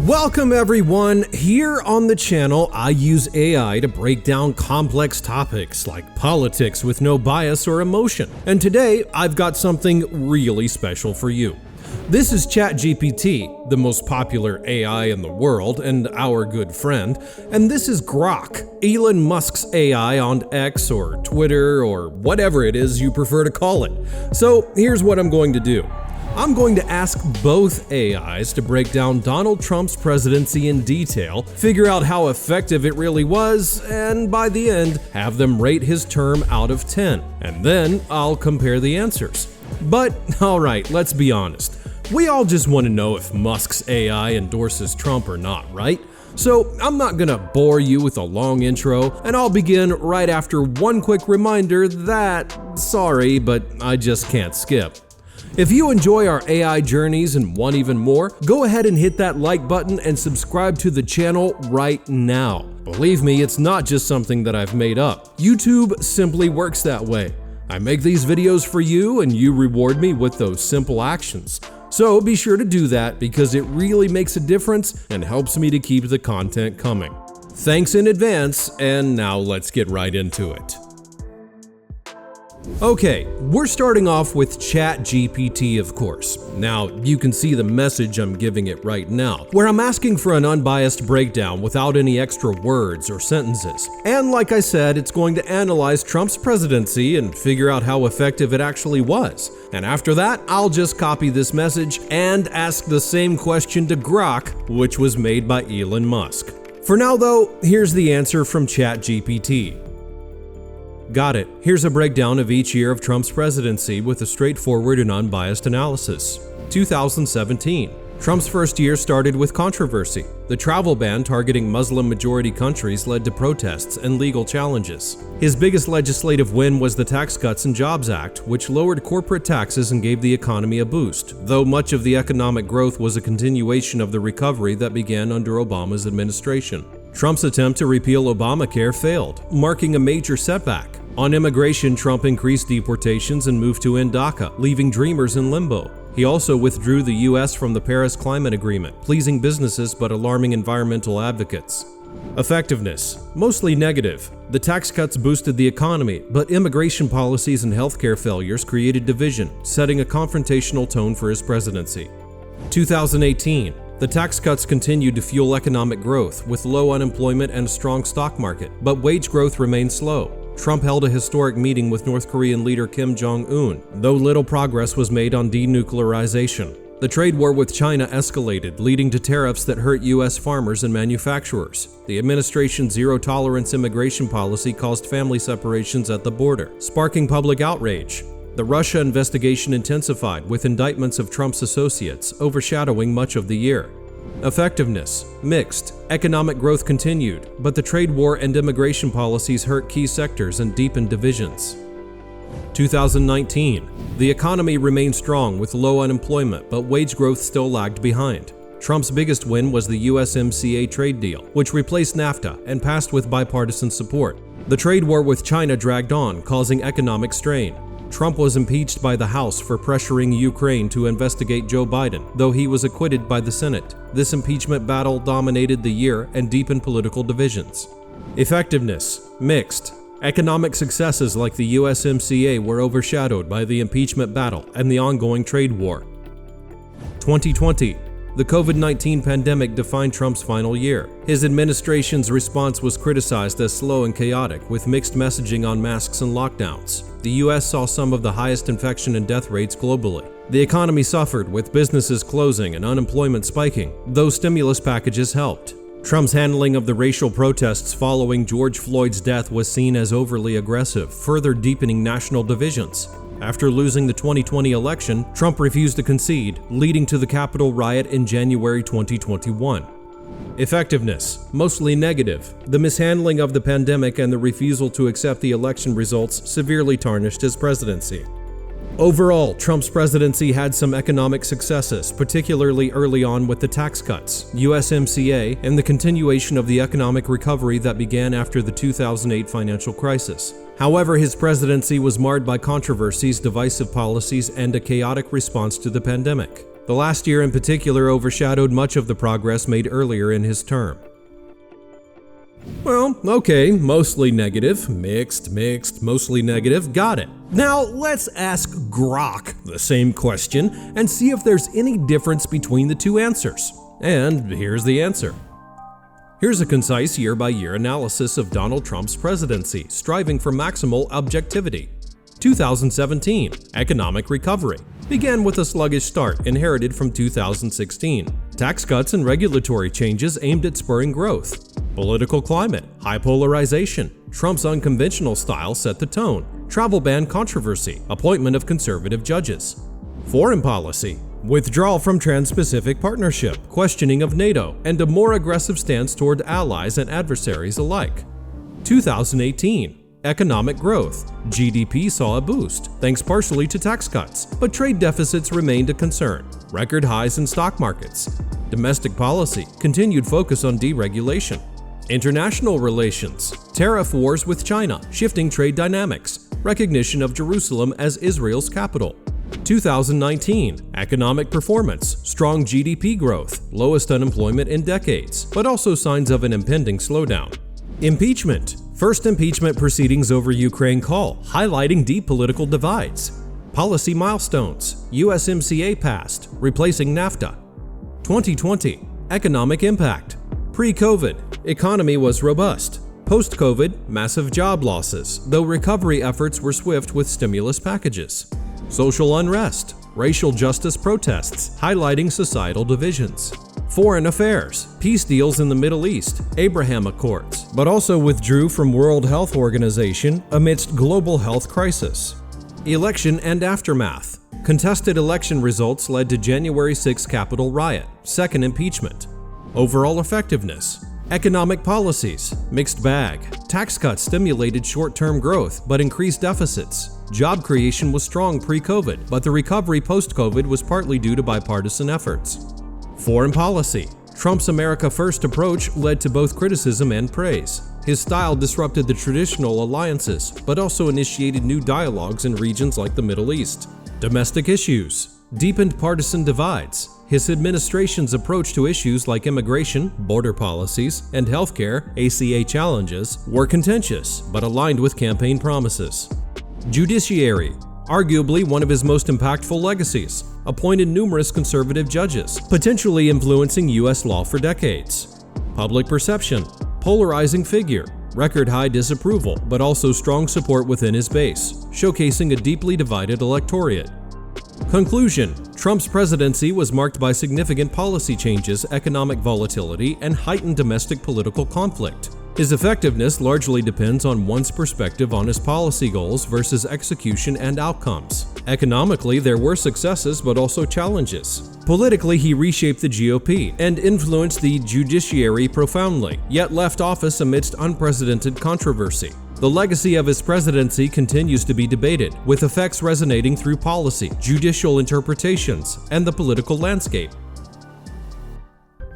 Welcome everyone. Here on the channel, I use AI to break down complex topics like politics with no bias or emotion. And today, I've got something really special for you. This is ChatGPT, the most popular AI in the world and our good friend, and this is Grok, Elon Musk's AI on X or Twitter or whatever it is you prefer to call it. So here's what I'm going to do. I'm going to ask both AIs to break down Donald Trump's presidency in detail, figure out how effective it really was, and by the end, have them rate his term out of 10. And then I'll compare the answers. But alright, let's be honest. We all just want to know if Musk's AI endorses Trump or not, right? So I'm not gonna bore you with a long intro, and I'll begin right after one quick reminder that, sorry, but I just can't skip. If you enjoy our AI journeys and want even more, go ahead and hit that like button and subscribe to the channel right now. Believe me, it's not just something that I've made up. YouTube simply works that way. I make these videos for you and you reward me with those simple actions. So be sure to do that because it really makes a difference and helps me to keep the content coming. Thanks in advance, and now let's get right into it. Okay, we're starting off with ChatGPT, of course. Now, you can see the message I'm giving it right now, where I'm asking for an unbiased breakdown without any extra words or sentences. And like I said, it's going to analyze Trump's presidency and figure out how effective it actually was. And after that, I'll just copy this message and ask the same question to Grok, which was made by Elon Musk. For now though, here's the answer from ChatGPT. Got it. Here's a breakdown of each year of Trump's presidency with a straightforward and unbiased analysis. 2017. Trump's first year started with controversy. The travel ban targeting Muslim-majority countries led to protests and legal challenges. His biggest legislative win was the Tax Cuts and Jobs Act, which lowered corporate taxes and gave the economy a boost, though much of the economic growth was a continuation of the recovery that began under Obama's administration. Trump's attempt to repeal Obamacare failed, marking a major setback. On immigration, Trump increased deportations and moved to end DACA, leaving dreamers in limbo. He also withdrew the U.S. from the Paris Climate Agreement, pleasing businesses but alarming environmental advocates. Effectiveness: mostly negative. The tax cuts boosted the economy, but immigration policies and healthcare failures created division, setting a confrontational tone for his presidency. 2018. The tax cuts continued to fuel economic growth, with low unemployment and a strong stock market, but wage growth remained slow. Trump held a historic meeting with North Korean leader Kim Jong-un, though little progress was made on denuclearization. The trade war with China escalated, leading to tariffs that hurt U.S. farmers and manufacturers. The administration's zero-tolerance immigration policy caused family separations at the border, sparking public outrage. The Russia investigation intensified, with indictments of Trump's associates overshadowing much of the year. Effectiveness: mixed. Economic growth continued, but the trade war and immigration policies hurt key sectors and deepened divisions. 2019. The economy remained strong with low unemployment, but wage growth still lagged behind. Trump's biggest win was the USMCA trade deal, which replaced NAFTA and passed with bipartisan support. The trade war with China dragged on, causing economic strain. Trump was impeached by the House for pressuring Ukraine to investigate Joe Biden, though he was acquitted by the Senate. This impeachment battle dominated the year and deepened political divisions. Effectiveness: mixed. Economic successes like the USMCA were overshadowed by the impeachment battle and the ongoing trade war. 2020. The COVID-19 pandemic defined Trump's final year. His administration's response was criticized as slow and chaotic, with mixed messaging on masks and lockdowns. The U.S. saw some of the highest infection and death rates globally. The economy suffered, with businesses closing and unemployment spiking, though stimulus packages helped. Trump's handling of the racial protests following George Floyd's death was seen as overly aggressive, further deepening national divisions. After losing the 2020 election, Trump refused to concede, leading to the Capitol riot in January 2021. Effectiveness: mostly negative. The mishandling of the pandemic and the refusal to accept the election results severely tarnished his presidency. Overall, Trump's presidency had some economic successes, particularly early on with the tax cuts, USMCA, and the continuation of the economic recovery that began after the 2008 financial crisis. However, his presidency was marred by controversies, divisive policies, and a chaotic response to the pandemic. The last year in particular overshadowed much of the progress made earlier in his term. Well, okay, mostly negative, mixed, mostly negative, got it. Now let's ask Grok the same question and see if there's any difference between the two answers. And here's the answer. Here's a concise year-by-year analysis of Donald Trump's presidency, striving for maximal objectivity. 2017, economic recovery. Began with a sluggish start inherited from 2016. Tax cuts and regulatory changes aimed at spurring growth. Political climate, high polarization. Trump's unconventional style set the tone. Travel ban controversy, appointment of conservative judges. Foreign policy, withdrawal from Trans-Pacific Partnership, questioning of NATO, and a more aggressive stance toward allies and adversaries alike. 2018, economic growth. GDP saw a boost, thanks partially to tax cuts, but trade deficits remained a concern. Record highs in stock markets. Domestic policy, continued focus on deregulation. International relations, tariff wars with China, shifting trade dynamics, recognition of Jerusalem as Israel's capital. 2019, economic performance, strong GDP growth, lowest unemployment in decades, but also signs of an impending slowdown. Impeachment, first impeachment proceedings over Ukraine call, highlighting deep political divides. Policy milestones, USMCA passed, replacing NAFTA. 2020, economic impact. Pre-COVID, economy was robust. Post-COVID, massive job losses, though recovery efforts were swift with stimulus packages. Social unrest, racial justice protests, highlighting societal divisions. Foreign affairs, peace deals in the Middle East, Abraham Accords, but also withdrew from World Health Organization amidst global health crisis. Election and aftermath. Contested election results led to January 6 Capitol riot, second impeachment. Overall effectiveness. Economic policies, mixed bag. Tax cuts stimulated short-term growth but increased deficits. Job creation was strong pre-COVID, but the recovery post-COVID was partly due to bipartisan efforts. Foreign policy. Trump's America First approach led to both criticism and praise. His style disrupted the traditional alliances, but also initiated new dialogues in regions like the Middle East. Domestic issues. Deepened partisan divides. His administration's approach to issues like immigration, border policies, and healthcare (ACA) challenges were contentious, but aligned with campaign promises. Judiciary. Arguably one of his most impactful legacies, appointed numerous conservative judges, potentially influencing U.S. law for decades. Public perception. Polarizing figure. Record high disapproval, but also strong support within his base, showcasing a deeply divided electorate. Conclusion. Trump's presidency was marked by significant policy changes, economic volatility, and heightened domestic political conflict. His effectiveness largely depends on one's perspective on his policy goals versus execution and outcomes. Economically, there were successes but also challenges. Politically, he reshaped the GOP and influenced the judiciary profoundly, yet left office amidst unprecedented controversy. The legacy of his presidency continues to be debated, with effects resonating through policy, judicial interpretations, and the political landscape.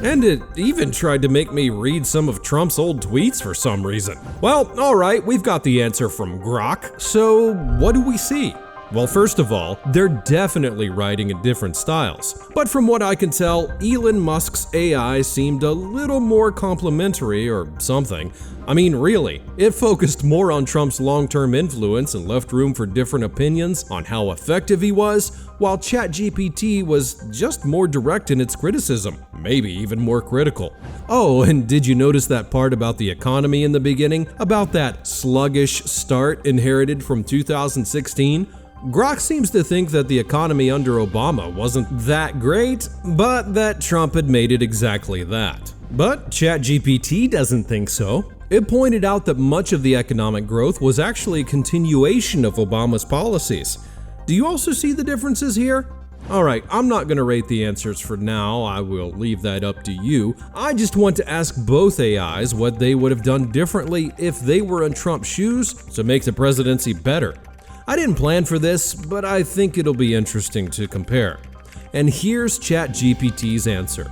And it even tried to make me read some of Trump's old tweets for some reason. Well, alright, we've got the answer from Grok, so what do we see? Well, first of all, they're definitely writing in different styles. But from what I can tell, Elon Musk's AI seemed a little more complimentary or something. I mean, really, it focused more on Trump's long-term influence and left room for different opinions on how effective he was, while ChatGPT was just more direct in its criticism, maybe even more critical. Oh, and did you notice that part about the economy in the beginning? About that sluggish start inherited from 2016? Grok seems to think that the economy under Obama wasn't that great, but that Trump had made it exactly that. But ChatGPT doesn't think so. It pointed out that much of the economic growth was actually a continuation of Obama's policies. Do you also see the differences here? Alright, I'm not going to rate the answers for now, I will leave that up to you. I just want to ask both AIs what they would have done differently if they were in Trump's shoes to make the presidency better. I didn't plan for this, but I think it'll be interesting to compare. And here's ChatGPT's answer.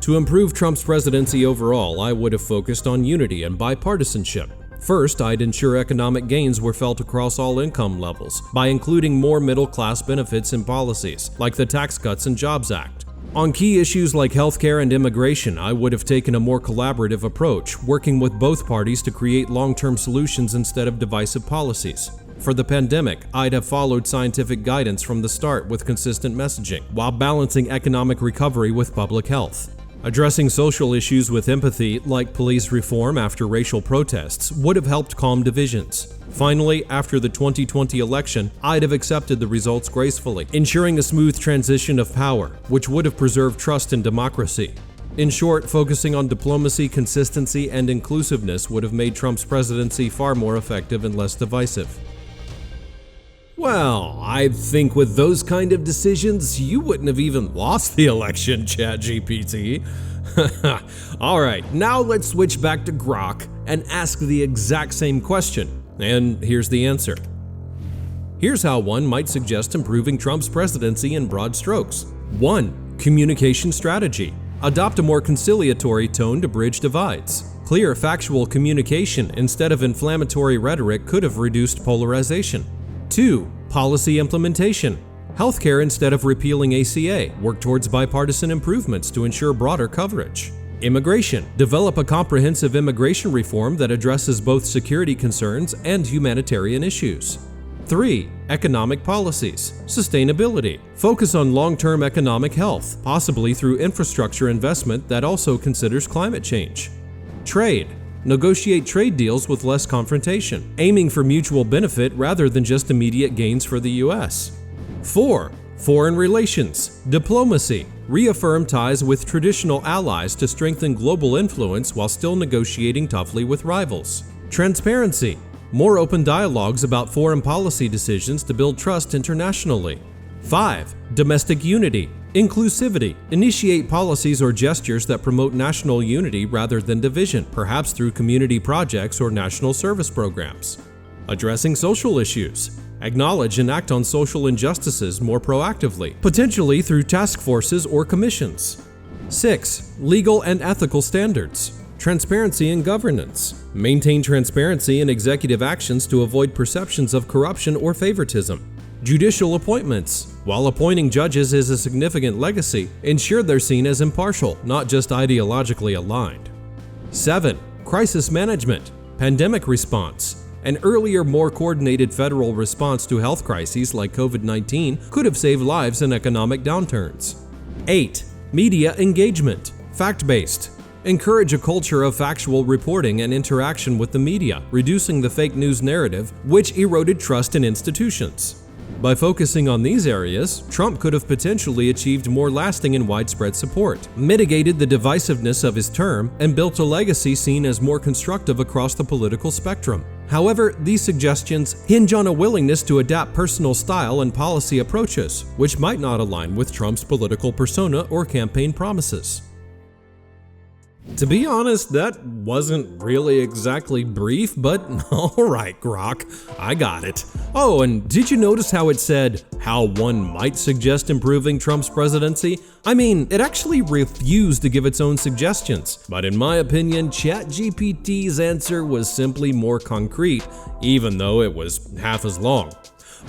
To improve Trump's presidency overall, I would have focused on unity and bipartisanship. First, I'd ensure economic gains were felt across all income levels by including more middle-class benefits in policies, like the Tax Cuts and Jobs Act. On key issues like healthcare and immigration, I would have taken a more collaborative approach, working with both parties to create long-term solutions instead of divisive policies. For the pandemic, I'd have followed scientific guidance from the start with consistent messaging, while balancing economic recovery with public health. Addressing social issues with empathy, like police reform after racial protests, would have helped calm divisions. Finally, after the 2020 election, I'd have accepted the results gracefully, ensuring a smooth transition of power, which would have preserved trust in democracy. In short, focusing on diplomacy, consistency, and inclusiveness would have made Trump's presidency far more effective and less divisive. Well, I think with those kind of decisions, you wouldn't have even lost the election, ChatGPT. Alright, now let's switch back to Grok and ask the exact same question. And here's the answer. Here's how one might suggest improving Trump's presidency in broad strokes. 1. Communication strategy. Adopt a more conciliatory tone to bridge divides. Clear, factual communication instead of inflammatory rhetoric could have reduced polarization. 2. Policy implementation. Healthcare instead of repealing ACA. Work towards bipartisan improvements to ensure broader coverage. Immigration. Develop a comprehensive immigration reform that addresses both security concerns and humanitarian issues. 3. Economic policies. Sustainability. Focus on long-term economic health, possibly through infrastructure investment that also considers climate change. Trade. Negotiate trade deals with less confrontation, aiming for mutual benefit rather than just immediate gains for the U.S. 4. Foreign relations. Diplomacy. Reaffirm ties with traditional allies to strengthen global influence while still negotiating toughly with rivals. Transparency. More open dialogues about foreign policy decisions to build trust internationally. 5. Domestic unity. Inclusivity. Initiate policies or gestures that promote national unity rather than division, perhaps through community projects or national service programs. Addressing social issues. Acknowledge and act on social injustices more proactively, potentially through task forces or commissions. 6. Legal and ethical standards. Transparency in governance. Maintain transparency in executive actions to avoid perceptions of corruption or favoritism. Judicial appointments. While appointing judges is a significant legacy, ensure they're seen as impartial, not just ideologically aligned. 7. Crisis management. Pandemic response. An earlier, more coordinated federal response to health crises like COVID-19 could have saved lives in economic downturns. 8. Media engagement. Fact-based. Encourage a culture of factual reporting and interaction with the media, reducing the fake news narrative, which eroded trust in institutions. By focusing on these areas, Trump could have potentially achieved more lasting and widespread support, mitigated the divisiveness of his term, and built a legacy seen as more constructive across the political spectrum. However, these suggestions hinge on a willingness to adapt personal style and policy approaches, which might not align with Trump's political persona or campaign promises. To be honest, that wasn't really exactly brief, but alright, Grok, I got it. Oh, and did you notice how it said, how one might suggest improving Trump's presidency? I mean, it actually refused to give its own suggestions, but in my opinion, ChatGPT's answer was simply more concrete, even though it was half as long.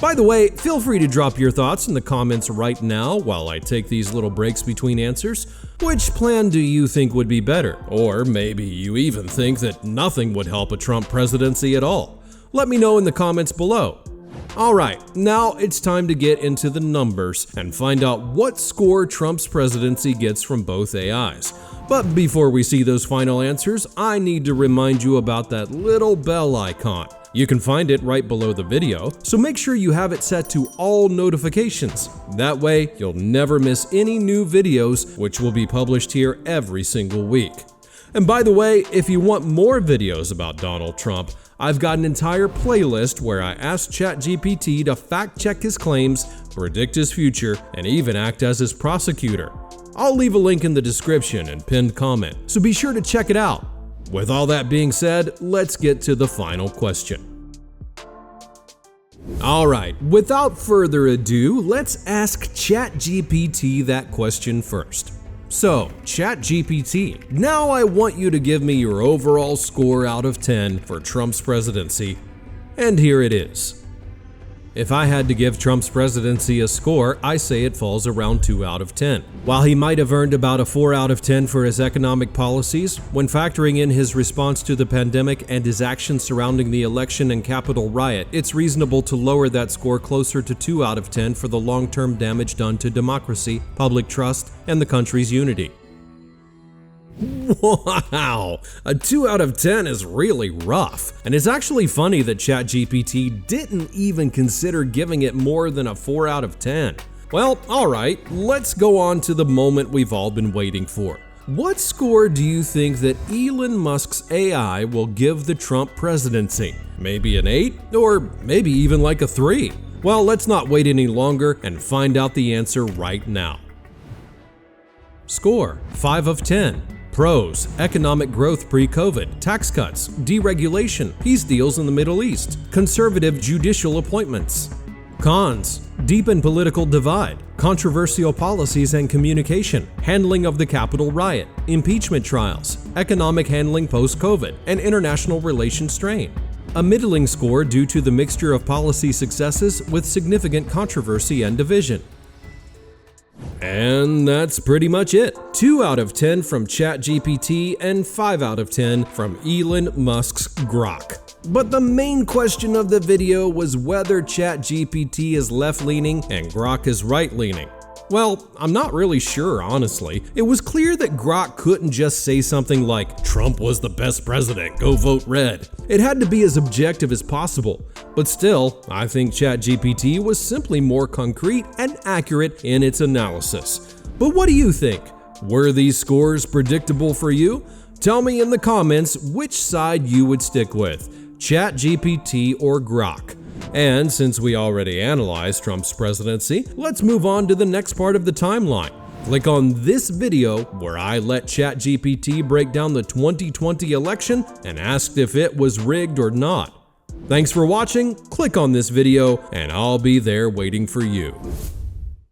By the way, feel free to drop your thoughts in the comments right now while I take these little breaks between answers. Which plan do you think would be better? Or maybe you even think that nothing would help a Trump presidency at all? Let me know in the comments below. Alright, now it's time to get into the numbers and find out what score Trump's presidency gets from both AIs. But before we see those final answers, I need to remind you about that little bell icon. You can find it right below the video, so make sure you have it set to all notifications. That way, you'll never miss any new videos, which will be published here every single week. And by the way, if you want more videos about Donald Trump, I've got an entire playlist where I asked ChatGPT to fact-check his claims, predict his future, and even act as his prosecutor. I'll leave a link in the description and pinned comment, so be sure to check it out. With all that being said, let's get to the final question. Alright, without further ado, let's ask ChatGPT that question first. So, ChatGPT, now I want you to give me your overall score out of 10 for Trump's presidency, and here it is. If I had to give Trump's presidency a score, I say it falls around 2 out of 10. While he might have earned about a 4 out of 10 for his economic policies, when factoring in his response to the pandemic and his actions surrounding the election and Capitol riot, it's reasonable to lower that score closer to 2 out of 10 for the long-term damage done to democracy, public trust, and the country's unity. Wow, a 2 out of 10 is really rough, and it's actually funny that ChatGPT didn't even consider giving it more than a 4 out of 10. Well, alright, let's go on to the moment we've all been waiting for. What score do you think that Elon Musk's AI will give the Trump presidency? Maybe an 8? Or maybe even like a 3? Well, let's not wait any longer and find out the answer right now. Score: 5 of 10. Pros: economic growth pre-COVID, tax cuts, deregulation, peace deals in the Middle East, conservative judicial appointments. Cons: deepen political divide, controversial policies and communication, handling of the Capitol riot, impeachment trials, economic handling post-COVID, and international relations strain. A middling score due to the mixture of policy successes with significant controversy and division. And that's pretty much it. 2 out of 10 from ChatGPT and 5 out of 10 from Elon Musk's Grok. But the main question of the video was whether ChatGPT is left-leaning and Grok is right-leaning. Well, I'm not really sure, honestly. It was clear that Grok couldn't just say something like, "Trump was the best president, go vote red." It had to be as objective as possible. But still, I think ChatGPT was simply more concrete and accurate in its analysis. But what do you think? Were these scores predictable for you? Tell me in the comments which side you would stick with, ChatGPT or Grok. And since we already analyzed Trump's presidency, let's move on to the next part of the timeline. Click on this video where I let ChatGPT break down the 2020 election and asked if it was rigged or not. Thanks for watching, click on this video, and I'll be there waiting for you.